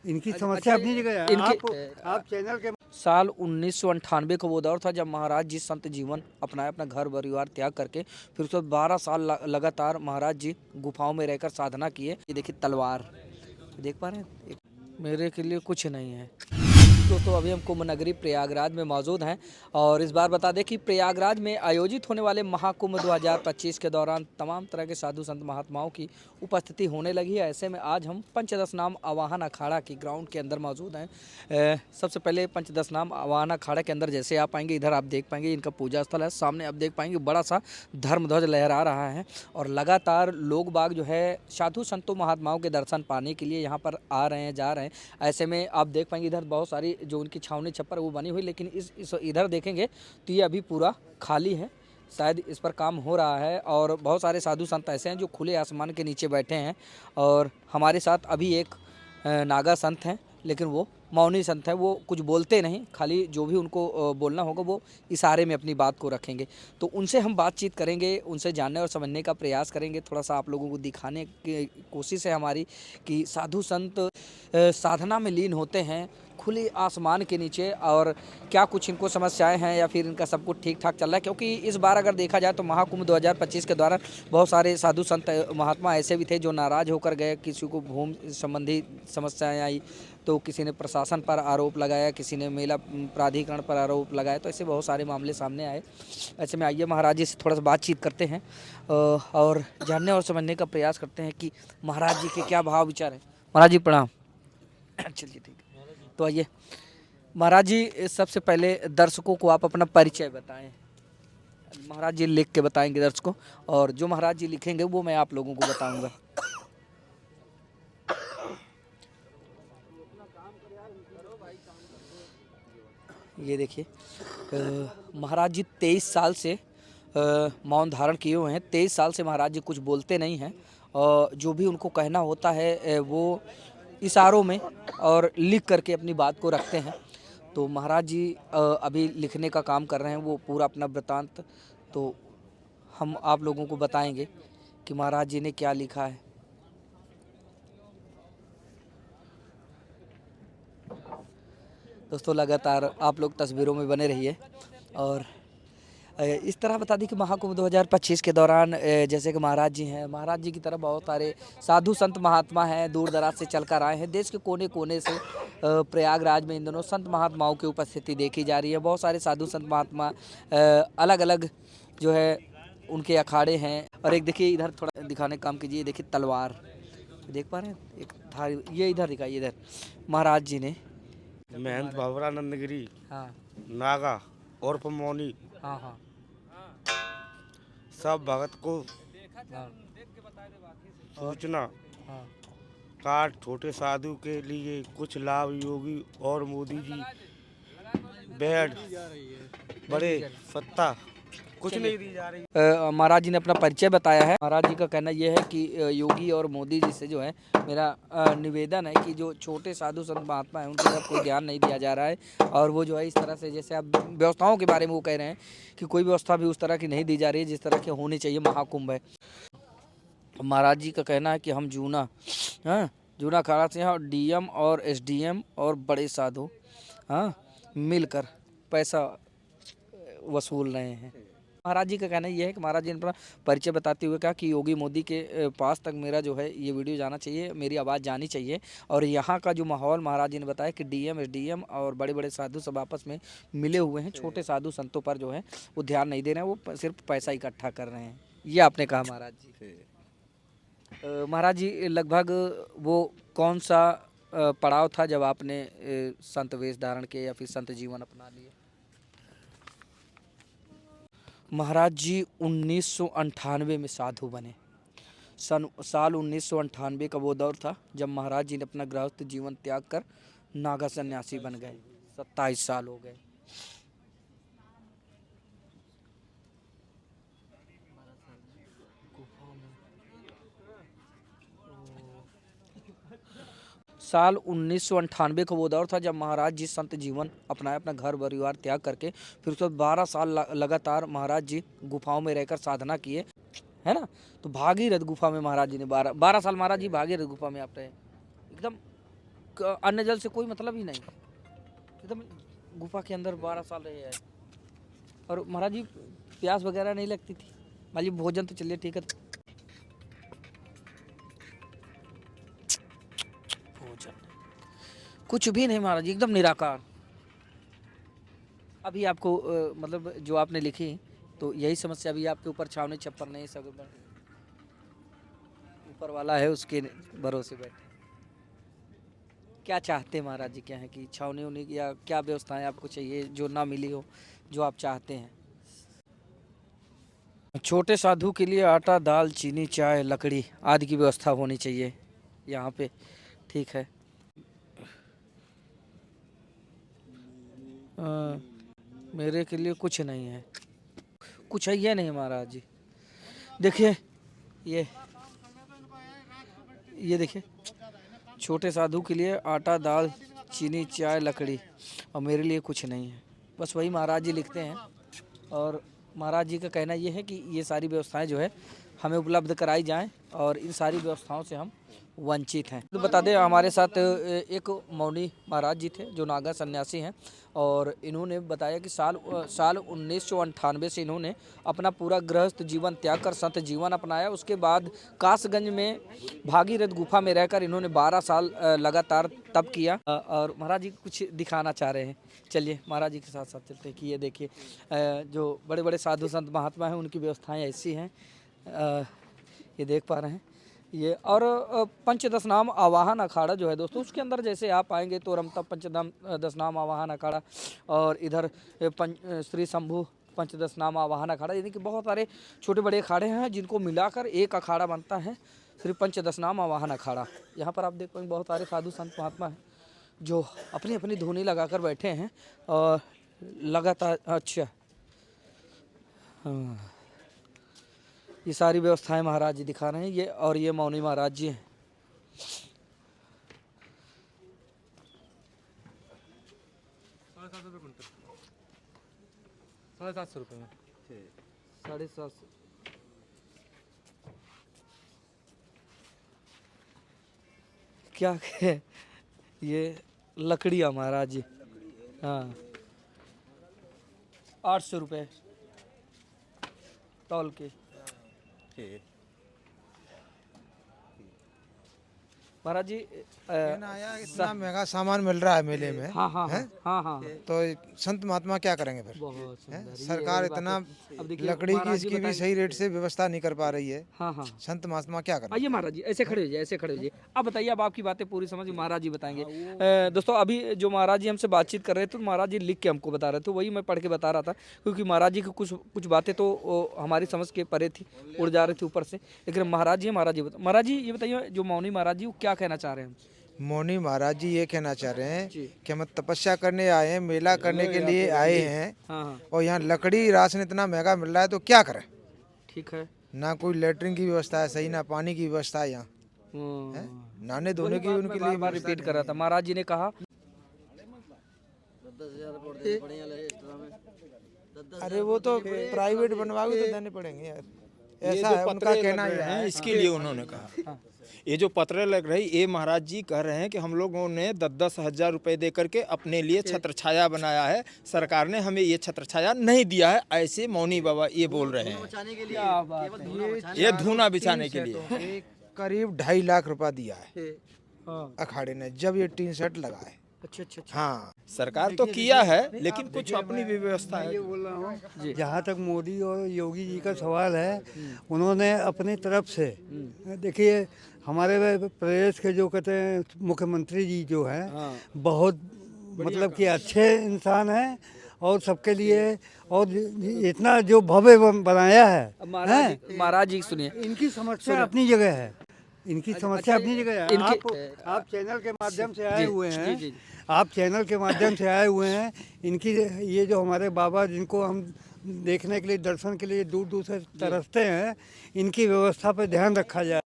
इनकी समस्या अपनी जगह है। आप चैनल के साल 1998 का वो दौर था जब महाराज जी संत जीवन अपनाए, अपना घर परिवार त्याग करके फिर उसके बाद 12 साल लगातार महाराज जी गुफाओं में रहकर साधना किए। ये देखिए तलवार, देख पा रहे हैं, मेरे के लिए कुछ नहीं है। दोस्तों अभी हम कुंभ नगरी प्रयागराज में मौजूद हैं और इस बार बता दें कि प्रयागराज में आयोजित होने वाले महाकुंभ 2025 के दौरान तमाम तरह के साधु संत महात्माओं की उपस्थिति होने लगी है। ऐसे में आज हम पंचदश नाम आवाहन अखाड़ा की ग्राउंड के अंदर मौजूद हैं। सबसे पहले पंचदश नाम आवाहन अखाड़ा के अंदर जैसे आप आएंगे, इधर आप देख पाएंगे इनका पूजा स्थल है। सामने आप देख पाएंगे बड़ा सा धर्म ध्वज लहरा रहा है और लगातार लोग बाग जो है साधु संतों महात्माओं के दर्शन पाने के लिए यहाँ पर आ रहे हैं, जा रहे हैं। ऐसे में आप देख पाएंगे इधर बहुत सारी जो उनकी छावनी छप्पर वो बनी हुई, लेकिन इस इधर देखेंगे तो ये अभी पूरा खाली है। शायद इस पर काम हो रहा है और बहुत सारे साधु संत ऐसे हैं जो खुले आसमान के नीचे बैठे हैं। और हमारे साथ अभी एक नागा संत हैं, लेकिन वो मौनी संत है, वो कुछ बोलते नहीं, खाली जो भी उनको बोलना होगा वो इशारे में अपनी बात को रखेंगे। तो उनसे हम बातचीत करेंगे, उनसे जानने और समझने का प्रयास करेंगे। थोड़ा सा आप लोगों को दिखाने की कोशिश है हमारी कि साधु संत साधना में लीन होते हैं खुले आसमान के नीचे, और क्या कुछ इनको समस्याएं हैं या फिर इनका सब कुछ ठीक ठाक चल रहा है। क्योंकि इस बार अगर देखा जाए तो महाकुंभ 2025 के दौरान बहुत सारे साधु संत महात्मा ऐसे भी थे जो नाराज़ होकर गए। किसी को भूमि संबंधी समस्याएं आई तो किसी ने प्रशासन पर आरोप लगाया, किसी ने मेला प्राधिकरण पर आरोप लगाया, तो ऐसे बहुत सारे मामले सामने आए। ऐसे में आइए महाराज जी से थोड़ा सा बातचीत करते हैं और जानने और समझने का प्रयास करते हैं कि महाराज जी के क्या भाव विचार हैं। महाराज जी प्रणाम। चलिए ठीक है, तो आइए महाराज जी सबसे पहले दर्शकों को आप अपना परिचय बताएं। महाराज जी लिख के बताएंगे दर्शकों, और जो महाराज जी लिखेंगे वो मैं आप लोगों को बताऊंगा। ये देखिए महाराज जी 23 साल से मौन धारण किए हुए हैं। 23 साल से महाराज जी कुछ बोलते नहीं हैं और जो भी उनको कहना होता है वो इशारों में और लिख करके अपनी बात को रखते हैं। तो महाराज जी अभी लिखने का काम कर रहे हैं, वो पूरा अपना वृतांत तो हम आप लोगों को बताएंगे कि महाराज जी ने क्या लिखा है। दोस्तों लगातार आप लोग तस्वीरों में बने रहिए। और इस तरह बता दें कि महाकुंभ 2025 के दौरान जैसे कि महाराज जी हैं, महाराज जी की तरह बहुत सारे साधु संत महात्मा हैं, दूर दराज से चलकर आए हैं। देश के कोने कोने से प्रयागराज में इन दिनों संत महात्माओं की उपस्थिति देखी जा रही है। बहुत सारे साधु संत महात्मा अलग अलग जो है उनके अखाड़े हैं। और एक देखिए इधर थोड़ा दिखाने का काम कीजिए, देखिए तलवार देख पा रहे हैं, एक धार ये इधर दिखाइए, इधर महाराज जी ने महंत भवरानंद गिरी हाँ नागा और मौनी हाँ हाँ सब भगत को हाँ सूचना हाँ कार्ड छोटे साधु के लिए कुछ लाभ योगी और मोदी जी बेड बड़े सत्ता कुछ नहीं दी जा रही। महाराज जी ने अपना परिचय बताया है। महाराज जी का कहना यह है कि योगी और मोदी जी से जो है मेरा निवेदन है कि जो छोटे साधु संत महात्मा हैं उनकी तरफ कोई ध्यान नहीं दिया जा रहा है। और वो जो है इस तरह से जैसे आप व्यवस्थाओं के बारे में वो कह रहे हैं कि कोई व्यवस्था भी उस तरह की नहीं दी जा रही है जिस तरह की होनी चाहिए। महाकुंभ है। महाराज जी का कहना है कि हम जूना जूना अखाड़ा से हैं और डीएम और एसडीएम और बड़े साधु मिलकर पैसा वसूल रहे हैं। महाराज जी का कहना यह है कि महाराज जी ने अपना परिचय बताते हुए कहा कि योगी मोदी के पास तक मेरा जो है ये वीडियो जाना चाहिए, मेरी आवाज़ जानी चाहिए। और यहाँ का जो माहौल महाराज जी ने बताया कि डीएम एसडीएम और बड़े बड़े साधु सब आपस में मिले हुए हैं, छोटे साधु संतों पर जो है वो ध्यान नहीं दे रहे हैं, वो सिर्फ पैसा इकट्ठा कर रहे हैं। ये आपने कहा महाराज जी। महाराज जी लगभग वो कौन सा पड़ाव था जब आपने संत वेश धारण किया या फिर संत जीवन अपना लिए? महाराज जी 1998 में साधु बने। साल 1998 का वो दौर था जब महाराज जी ने अपना गृहस्थ जीवन त्याग कर नागा सन्यासी बन गए। 27 साल हो गए। साल 1998 का वो दौर था जब महाराज जी संत जीवन अपनाए, अपना घर परिवार त्याग करके फिर उसके बाद 12 साल लगातार महाराज जी गुफाओं में रहकर साधना किए, है ना। तो भागीरथ गुफा में महाराज जी ने 12 साल महाराज जी भागीरथ गुफा में आप रहे, एकदम अन्य जल से कोई मतलब ही नहीं, एकदम गुफा के अंदर 12 साल रहे हैं। और महाराज जी प्यास वगैरह नहीं लगती थी? मान लीजिए भोजन तो चलिए ठीक है, भोजन कुछ भी नहीं महाराज जी, एकदम निराकार। अभी आपको मतलब जो आपने लिखी तो यही समस्या अभी आपके ऊपर छावनी छप्पर नहीं, सब ऊपर वाला है उसके भरोसे बैठे। क्या चाहते महाराज जी, क्या है कि छावनी उनी या क्या व्यवस्थाएं आपको चाहिए जो ना मिली हो, जो आप चाहते हैं? छोटे साधु के लिए आटा, दाल, चीनी, चाय, लकड़ी आदि की व्यवस्था होनी चाहिए यहाँ पे, ठीक है। मेरे के लिए कुछ नहीं है, कुछ है ये नहीं महाराज जी। देखिए ये देखिए, छोटे साधु के लिए आटा, दाल, चीनी, चाय, लकड़ी, और मेरे लिए कुछ नहीं है। बस वही महाराज जी लिखते हैं। और महाराज जी का कहना ये है कि ये सारी व्यवस्थाएं जो है हमें उपलब्ध कराई जाएं, और इन सारी व्यवस्थाओं से हम वंचित हैं। तो बता दें हमारे साथ एक मौनी महाराज जी थे जो नागा सन्यासी हैं, और इन्होंने बताया कि साल 1998 से इन्होंने अपना पूरा गृहस्थ जीवन त्याग कर संत जीवन अपनाया। उसके बाद कासगंज में भागीरथ गुफा में रहकर इन्होंने 12 साल लगातार तप किया। और महाराज जी कुछ दिखाना चाह रहे हैं, चलिए महाराज जी के साथ साथ चलते हैं। कि ये देखिए जो बड़े बड़े साधु संत महात्मा हैं उनकी व्यवस्थाएं ऐसी हैं, ये देख पा रहे हैं ये। और पंचदश नाम आवाहन अखाड़ा जो है दोस्तों, उसके अंदर जैसे आप आएंगे तो रमता पंचदश नाम आवाहन अखाड़ा, और इधर श्री शंभु पंचदश नाम आवाहन अखाड़ा, यानी कि बहुत सारे छोटे बड़े अखाड़े हैं जिनको मिलाकर एक अखाड़ा बनता है श्री पंचदश नाम आवाहन अखाड़ा। यहाँ पर आप देख पाएंगे बहुत सारे साधु संत महात्मा हैं जो अपनी अपनी धुनी लगाकर बैठे हैं और लगातार। अच्छा हाँ, ये सारी व्यवस्थाएं महाराज जी दिखा रहे हैं ये, और ये मौनी महाराज जी हैं। 750 रुपये में 750। क्या है ये लकड़ियाँ महाराज जी, हाँ 800 रुपये तौल के। महाराज जी इतना महंगा सामान मिल रहा है मेले में। हाँ हाँ हैं? हाँ हाँ, तो संत महात्मा क्या करेंगे फिर? बहुत हैं? सुंदर। सरकार ये बात इतना है। अब देखिए लकड़ी की महाराज जी इसकी भी बताएंगे। सही रेट से व्यवस्था नहीं कर पा रही है। हाँ हाँ, संत महात्मा क्या करें? आइए महाराज जी ऐसे खड़े हो जाइए, ऐसे खड़े हो जाइए। अब बताइए, अब आपकी बातें पूरी समझ महाराज जी बताएंगे। दोस्तों अभी जो महाराज जी हमसे बातचीत कर रहे थे तो महाराज जी लिख के हमको बता रहे थे, वही मैं पढ़ के बता रहा था, क्योंकि महाराज जी की कुछ बातें तो हमारी समझ के परे थी, उड़ जा रही थी ऊपर से। लेकिन महाराज जी ये बताइए जो मौनी महाराज जी वो क्या कहना चाह रहे हैं? मौनी महाराज जी ये कहना चाह रहे हैं कि हम तपस्या करने आए हैं, मेला करने के लिए आए हैं, हाँ, और यहाँ लकड़ी राशन इतना महंगा मिल रहा है तो क्या करें? ठीक है। ना कोई लेटरिन की व्यवस्था है सही, ना पानी की व्यवस्था है यहाँ, नहाने धोने की उनके लिए बार रिपीट कर रहा था। महाराज जी ने कहा अरे वो तो प्राइवेट बनवाओगे तो देने पड़ेंगे यार, ऐसा है उनका कहना है। इसके लिए उन्होंने कहा ये जो पत्र लग रही, ये महाराज जी कह रहे हैं कि हम लोगों ने 10-10 हजार रुपए दे करके अपने लिए छत्र छाया बनाया है, सरकार ने हमें ये छत्र छाया नहीं दिया है, ऐसे मौनी बाबा ये बोल रहे हैं। ये धूना बिछाने के लिए करीब 2.5 लाख रुपया दिया है अखाड़े ने, जब ये टीन सेट लगा है। अच्छा, हाँ सरकार तो किया है, लेकिन कुछ अपनी भी व्यवस्था है। ये बोल रहा हूँ, जहाँ तक मोदी और योगी जी का सवाल है, उन्होंने अपनी तरफ से देखिए हमारे प्रदेश के जो कहते हैं मुख्यमंत्री जी जो हैं बहुत मतलब कि अच्छे इंसान हैं, और सबके लिए और इतना जो भव्य बनाया है। महाराज जी सुनिए, इनकी समस्या अपनी जगह है, इनकी समस्या अपनी जगह है। आप चैनल के माध्यम से आए हुए हैं, आप चैनल के माध्यम से आए हुए हैं। इनकी ये जो हमारे बाबा जिनको हम देखने के लिए दर्शन के लिए दूर दूर से तरसते हैं, इनकी व्यवस्था पर ध्यान रखा जाए।